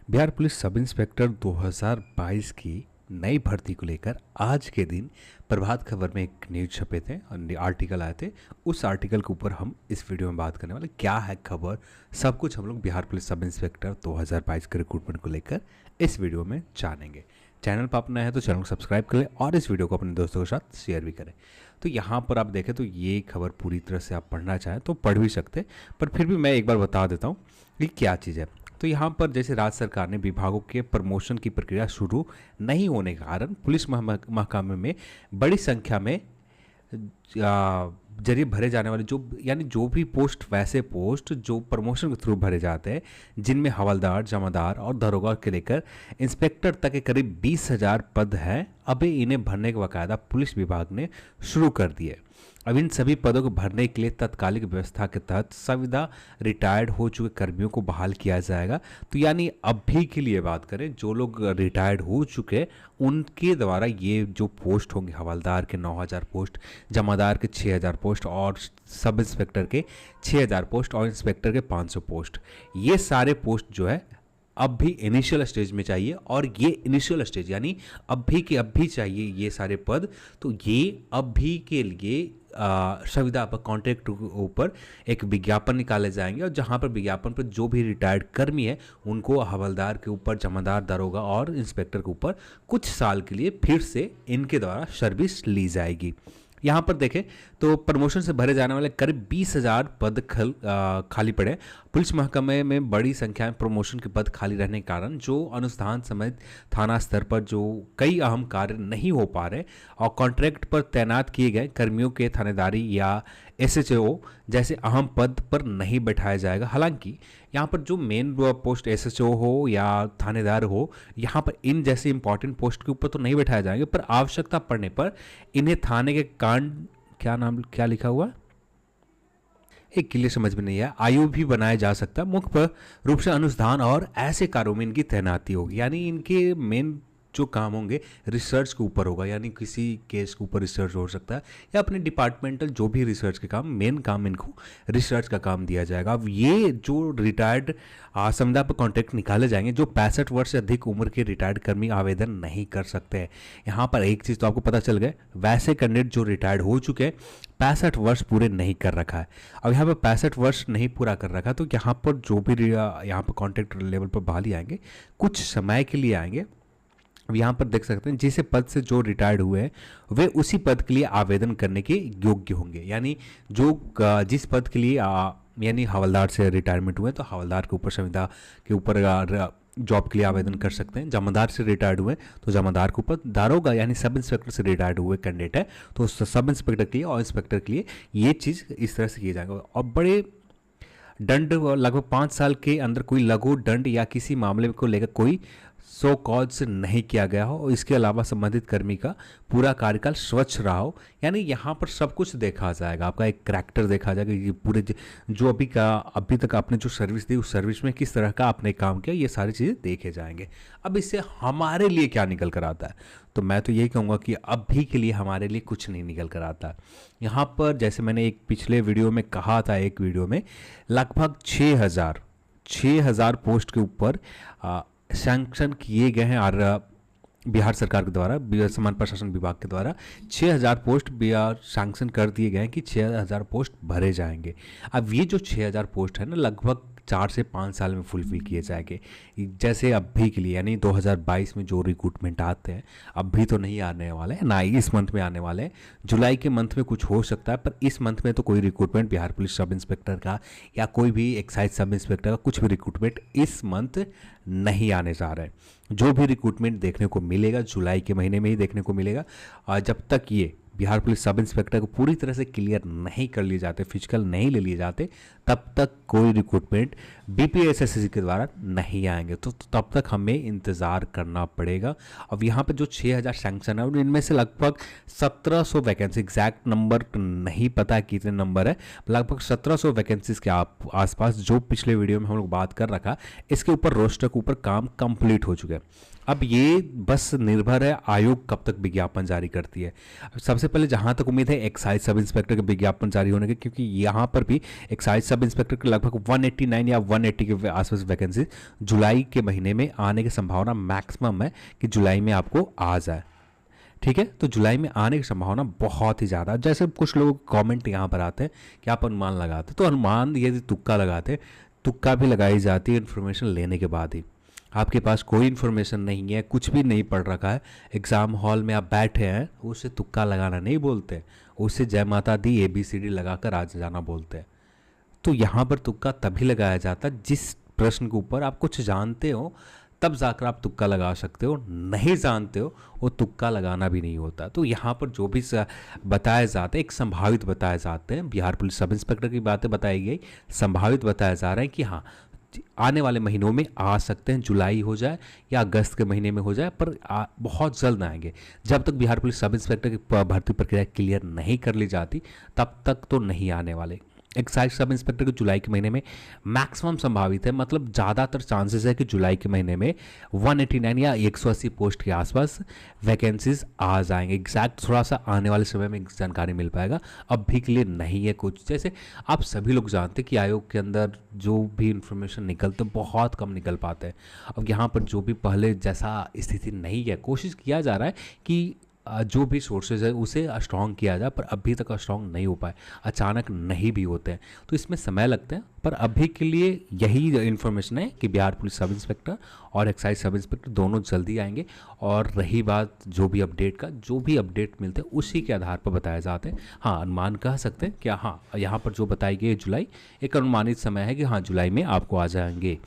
Bihar police sub inspector 2022 की नई भर्ती को लेकर आज के दिन प्रभात खबर में एक न्यूज छपे थे और आर्टिकल आए थे। उस आर्टिकल के ऊपर हम इस वीडियो में बात करने वाले, क्या है खबर, सब कुछ हम लोग बिहार पुलिस सब इंस्पेक्टर 2022 के रिक्रूटमेंट को लेकर इस वीडियो में जानेंगे। चैनल पर आप नए हैं तो चैनल को सब्सक्राइब कर लें और इस वीडियो को अपने दोस्तों के साथ शेयर भी करें। तो यहाँ पर आप देखें तो ये खबर पूरी तरह से आप पढ़ना चाहें तो पढ़ भी सकते, पर फिर भी मैं एक बार बता देता हूँ कि क्या चीज़ है। तो यहाँ पर जैसे राज्य सरकार ने विभागों के प्रमोशन की प्रक्रिया शुरू नहीं होने के कारण पुलिस महकमे में बड़ी संख्या में जरिए भरे जाने वाले जो भी पोस्ट, वैसे पोस्ट जो प्रमोशन के थ्रू भरे जाते हैं, जिनमें हवलदार, जमादार और दरोगा के लेकर इंस्पेक्टर तक के करीब 20,000 पद हैं। अभी इन्हें भरने के बाकायदा पुलिस विभाग ने शुरू कर दिए। अब इन सभी पदों को भरने के लिए तत्कालिक व्यवस्था के तहत संविदा रिटायर्ड हो चुके कर्मियों को बहाल किया जाएगा। तो यानी अभी के लिए बात करें, जो लोग रिटायर्ड हो चुके उनके द्वारा ये जो पोस्ट होंगे, हवलदार के 9,000 पोस्ट, जमादार के 6,000 पोस्ट और सब इंस्पेक्टर के 6,000 पोस्ट और इंस्पेक्टर के 500 पोस्ट, ये सारे पोस्ट जो है अब भी इनिशियल स्टेज में चाहिए। और ये इनिशियल स्टेज यानी अभी के अभी चाहिए ये सारे पद। तो ये अभी के लिए संविदा पर कॉन्ट्रैक्ट के ऊपर एक विज्ञापन निकाले जाएंगे और जहां पर विज्ञापन पर जो भी रिटायर्ड कर्मी है उनको हवलदार के ऊपर, जमादार, दरोगा और इंस्पेक्टर के ऊपर कुछ साल के लिए फिर से इनके द्वारा सर्विस ली जाएगी। यहाँ पर देखें तो प्रमोशन से भरे जाने वाले करीब 20,000 पद खाली पड़े। पुलिस महकमे में बड़ी संख्या में प्रमोशन के पद खाली रहने के कारण जो अनुसंधान समेत थाना स्तर पर जो कई अहम कार्य नहीं हो पा रहे और कॉन्ट्रैक्ट पर तैनात किए गए कर्मियों के थानेदारी या एसएचओ जैसे अहम पद पर नहीं बैठाया जाएगा। हालांकि यहाँ पर जो मेन पोस्ट एसएचओ हो या थानेदार हो, यहाँ पर इन जैसे इंपॉर्टेंट पोस्ट के ऊपर तो नहीं बैठाए जाएंगे, पर आवश्यकता पड़ने पर इन्हें थाने के कांड, क्या लिखा हुआ है, एक क्लियर समझ में नहीं है, आयु भी बनाया जा सकता है। मुख्य रूप से अनुसंधान और ऐसे कार्यों में इनकी तैनाती होगी। यानी इनके मेन जो काम होंगे रिसर्च के ऊपर होगा, यानी किसी केस के ऊपर रिसर्च हो सकता है या अपने डिपार्टमेंटल जो भी रिसर्च के काम, मेन काम इनको रिसर्च का काम दिया जाएगा। अब ये जो रिटायर्ड संविदा पर कॉन्ट्रैक्ट निकाले जाएंगे, जो 65 वर्ष से अधिक उम्र के रिटायर्ड कर्मी आवेदन नहीं कर सकते हैं। यहाँ पर एक चीज़ तो आपको पता चल गए, वैसे कैंडिडेट जो रिटायर्ड हो चुके हैं 65 वर्ष पूरे नहीं कर रखा है। अब यहाँ पर 65 वर्ष नहीं पूरा कर रखा, तो यहाँ पर जो भी यहाँ पर कॉन्ट्रैक्ट लेवल पर बहाली आएंगे कुछ समय के लिए आएंगे। अब यहाँ पर देख सकते हैं जिस पद से जो रिटायर्ड हुए हैं वे उसी पद के लिए आवेदन करने के योग्य होंगे। यानी जो जिस पद के लिए यानी हवलदार से रिटायरमेंट हुए तो हवलदार के ऊपर, संविदा के ऊपर जॉब के लिए आवेदन कर सकते हैं। जमादार से रिटायर्ड हुए तो जमादार के ऊपर, दारोगा यानी सब इंस्पेक्टर से रिटायर्ड हुए कैंडिडेट है तो सब इंस्पेक्टर के लिए और इंस्पेक्टर के लिए ये चीज़ इस तरह से किया जाएगा। और बड़े दंड, लगभग 5 साल के अंदर कोई लघु दंड या किसी मामले को लेकर कोई सो कॉज से नहीं किया गया हो और इसके अलावा संबंधित कर्मी का पूरा कार्यकाल स्वच्छ रहा हो। यानी यहाँ पर सब कुछ देखा जाएगा, आपका एक करैक्टर देखा जाएगा कि पूरे जो अभी तक आपने जो सर्विस दी उस सर्विस में किस तरह का आपने काम किया, ये सारी चीज़ें देखे जाएंगे। अब इससे हमारे लिए क्या निकल कर आता है, तो मैं तो यही कहूँगा कि अभी के लिए हमारे लिए कुछ नहीं निकल कर आता। यहाँ पर जैसे मैंने एक पिछले वीडियो में कहा था, एक वीडियो में लगभग 6,000 पोस्ट के ऊपर सैंक्शन किए गए हैं और बिहार सरकार के द्वारा, सामान्य प्रशासन विभाग के द्वारा 6,000 पोस्ट बिहार सैंक्शन कर दिए गए हैं कि 6,000 पोस्ट भरे जाएंगे। अब ये जो 6,000 पोस्ट है ना, लगभग 4 से 5 साल में फुलफिल किए जाएंगे। जैसे अभी के लिए यानी 2022 में जो रिक्रूटमेंट आते हैं, अभी तो नहीं आने वाले हैं, ना इस मंथ में आने वाले हैं। जुलाई के मंथ में कुछ हो सकता है, पर इस मंथ में तो कोई recruitment Bihar police sub inspector का या कोई भी एक्साइज सब इंस्पेक्टर का कुछ भी रिक्रूटमेंट इस मंथ नहीं आने जा रहा है। जो भी रिक्रूटमेंट देखने को मिलेगा जुलाई के महीने में ही देखने को मिलेगा। और जब तक ये बिहार पुलिस सब इंस्पेक्टर को पूरी तरह से क्लियर नहीं कर लिए जाते, फिजिकल नहीं ले लिए जाते, तब तक कोई रिक्रूटमेंट बीपीएसएससी के द्वारा नहीं आएंगे। तो तब तक हमें इंतज़ार करना पड़ेगा। अब यहाँ पे जो 6,000 सैंक्शन है इनमें से लगभग 1,700 वैकेंसी, एग्जैक्ट नंबर नहीं पता है कितने नंबर है, लगभग 1,700 वैकेंसीज के आसपास, जो पिछले वीडियो में हम लोग बात कर रखा, इसके ऊपर रोस्टर के ऊपर काम कंप्लीट हो चुका है। अब ये बस निर्भर है आयोग कब तक विज्ञापन जारी करती है। सबसे सबसे पहले जहां तक उम्मीद है एक्साइज सब इंस्पेक्टर के विज्ञापन जारी होने के, क्योंकि यहाँ पर भी एक्साइज सब इंस्पेक्टर के लगभग 189 या 180 के आसपास वैकेंसी जुलाई के महीने में आने की संभावना मैक्सिमम है कि जुलाई में आपको आ जाए। ठीक है, तो जुलाई में आने की संभावना बहुत ही ज़्यादा। जैसे कुछ लोग कमेंट यहाँ पर आते हैं कि आप अनुमान लगाते, तो अनुमान यदि तुक्का लगाते, तुक्का भी लगाई जाती है इन्फॉर्मेशन लेने के बाद ही। आपके पास कोई इन्फॉर्मेशन नहीं है, कुछ भी नहीं पढ़ रखा है, एग्ज़ाम हॉल में आप बैठे हैं, उससे तुक्का लगाना नहीं बोलते, उससे जय माता दी ABCD लगाकर आ जाना बोलते हैं। तो यहाँ पर तुक्का तभी लगाया जाता है जिस प्रश्न के ऊपर आप कुछ जानते हो, तब जाकर आप तुक्का लगा सकते हो। नहीं जानते हो वो तुक्का लगाना भी नहीं होता। तो यहाँ पर जो भी बताए जाते हैं एक संभावित बताए जाते हैं। बिहार पुलिस सब इंस्पेक्टर की बातें बताई गई, संभावित बताया जा रहा है कि हाँ आने वाले महीनों में आ सकते हैं, जुलाई हो जाए या अगस्त के महीने में हो जाए, पर बहुत जल्द आएंगे। जब तक बिहार पुलिस सब इंस्पेक्टर की भर्ती प्रक्रिया क्लियर नहीं कर ली जाती तब तक तो नहीं आने वाले। एक्साइज सब इंस्पेक्टर के जुलाई के महीने में मैक्सिमम संभावित है, मतलब ज़्यादातर चांसेस है कि जुलाई के महीने में 189 या 180 पोस्ट के आसपास वैकेंसीज आ जाएंगे। एग्जैक्ट थोड़ा सा आने वाले समय में जानकारी मिल पाएगा, अब भी के लिए नहीं है कुछ। जैसे आप सभी लोग जानते हैं कि आयोग के अंदर जो भी इंफॉर्मेशन निकलते बहुत कम निकल पाते हैं। अब यहाँ पर जो भी पहले जैसा स्थिति नहीं है, कोशिश किया जा रहा है कि जो भी सोर्सेज है उसे स्ट्रॉन्ग किया जाए, पर अभी तक स्ट्रॉन्ग नहीं हो पाए, अचानक नहीं भी होते हैं, तो इसमें समय लगता है। पर अभी के लिए यही इन्फॉर्मेशन है कि बिहार पुलिस सब इंस्पेक्टर और एक्साइज सब इंस्पेक्टर दोनों जल्दी आएंगे। और रही बात जो भी अपडेट का, जो भी अपडेट मिलते हैं उसी के आधार पर बताए जाते हैं। हाँ, अनुमान कह सकते हैं क्या, हाँ यहाँ पर जो बताई गई जुलाई एक अनुमानित समय है कि हाँ जुलाई में आपको आ जाएंगे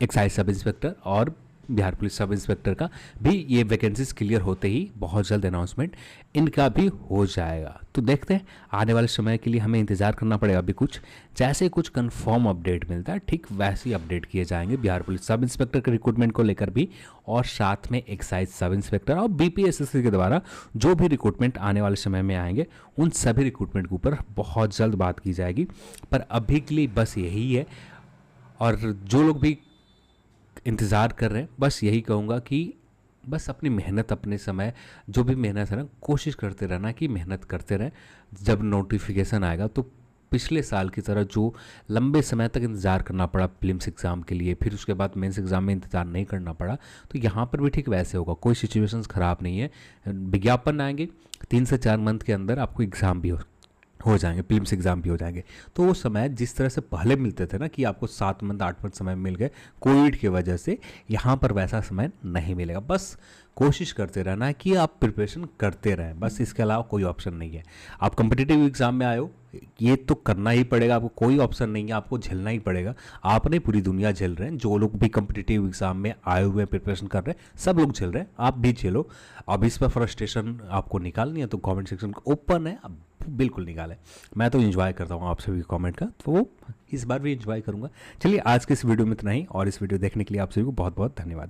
एक्साइज सब इंस्पेक्टर और बिहार पुलिस सब इंस्पेक्टर का भी। ये वैकेंसीज क्लियर होते ही बहुत जल्द अनाउंसमेंट इनका भी हो जाएगा। तो देखते हैं, आने वाले समय के लिए हमें इंतज़ार करना पड़ेगा। अभी कुछ जैसे कुछ कंफर्म अपडेट मिलता है ठीक वैसे ही अपडेट किए जाएंगे बिहार पुलिस सब इंस्पेक्टर के रिक्रूटमेंट को लेकर भी, और साथ में एक्साइज सब इंस्पेक्टर और BPSSC के द्वारा जो भी रिक्रूटमेंट आने वाले समय में आएंगे उन सभी रिक्रूटमेंट के ऊपर बहुत जल्द बात की जाएगी। पर अभी के लिए बस यही है। और जो लोग भी इंतज़ार कर रहे हैं, बस यही कहूँगा कि बस अपनी मेहनत, अपने समय जो भी मेहनत है ना, कोशिश करते रहना कि मेहनत करते रहें। जब नोटिफिकेशन आएगा तो पिछले साल की तरह जो लंबे समय तक इंतज़ार करना पड़ा प्रीलिम्स एग्ज़ाम के लिए, फिर उसके बाद मेंस एग्ज़ाम में इंतज़ार नहीं करना पड़ा, तो यहाँ पर भी ठीक वैसे होगा। कोई सिचुएशंस ख़राब नहीं है। विज्ञापन आएंगे 3 से 4 मंथ के अंदर, आपको एग्ज़ाम भी हो जाएंगे, प्रीलिम्स एग्ज़ाम भी हो जाएंगे। तो वो समय जिस तरह से पहले मिलते थे ना कि आपको 7 मंथ 8 मंथ समय मिल गए कोविड की वजह से, यहाँ पर वैसा समय नहीं मिलेगा। बस कोशिश करते रहना है कि आप प्रिपरेशन करते रहें, बस इसके अलावा कोई ऑप्शन नहीं है। आप कम्पिटिटिव एग्ज़ाम में आए हो, ये तो करना ही पड़ेगा, आपको कोई ऑप्शन नहीं है, आपको झेलना ही पड़ेगा। आप नहीं, पूरी दुनिया झेल रहे हैं। जो लोग भी कम्पिटिटिव एग्ज़ाम में आए हुए हैं, प्रिपरेशन कर रहे हैं, सब लोग झेल रहे हैं, आप भी झेलो। अब इस पर फ्रस्ट्रेशन आपको निकालनी है तो कमेंट सेक्शन ओपन है, अब बिल्कुल निकालें। मैं तो एंजॉय करता हूँ आप सभी कमेंट का, तो इस बार भी एंजॉय करूँगा। चलिए आज के इस वीडियो में इतना ही, और इस वीडियो देखने के लिए आप सभी को बहुत बहुत धन्यवाद।